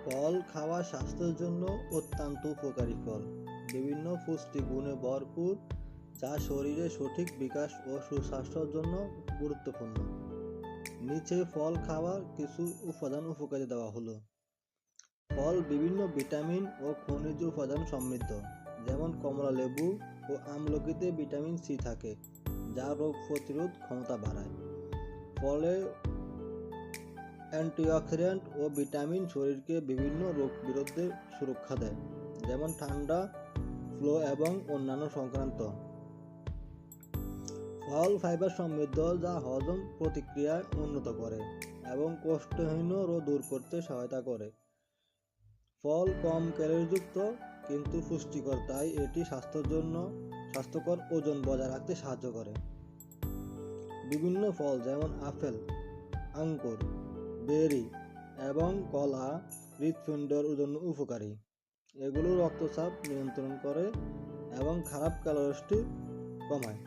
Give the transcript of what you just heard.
ফল খাওয়া স্বাস্থ্যের জন্য অত্যন্ত উপকারী। ফল বিভিন্ন পুষ্টি গুণে ভরপুর, যা শরীরের সঠিক বিকাশ ও সুস্বাস্থ্যের জন্য গুরুত্বপূর্ণ। নিচে ফল খাওয়ার কিছু উপাদান উপকারী দেওয়া হলো। ফল বিভিন্ন ভিটামিন ও খনিজ উপাদান সমৃদ্ধ, যেমন কমলা লেবু ও আমলকিতে ভিটামিন সি থাকে, যা রোগ প্রতিরোধ ক্ষমতা বাড়ায়। ফলে অ্যান্টিঅক্সিডেন্ট ও ভিটামিন শরীরকে বিভিন্ন রোগ বিরুদ্ধে সুরক্ষা দেয়, যেমন ঠান্ডা, ফ্লু এবং অন্যান্য সংক্রান্ত। ফল ফাইবার সমৃদ্ধ, যা হজম প্রতিক্রিয়া উন্নত করে এবং কোষ্ঠকাঠিন্য দূর করতে সহায়তা করে। ফল কম ক্যালোরিযুক্ত কিন্তু পুষ্টিকর, তাই এটি স্বাস্থ্যকর ওজন বজায় রাখতে সাহায্য করে। বিভিন্ন ফল যেমন আপেল, আঙ্গুর, বেরি এবং কলা হৃৎপিণ্ডের জন্য উপকারী। এগুলো রক্তচাপ নিয়ন্ত্রণ করে এবং খারাপ কোলেস্টেরল কমায়।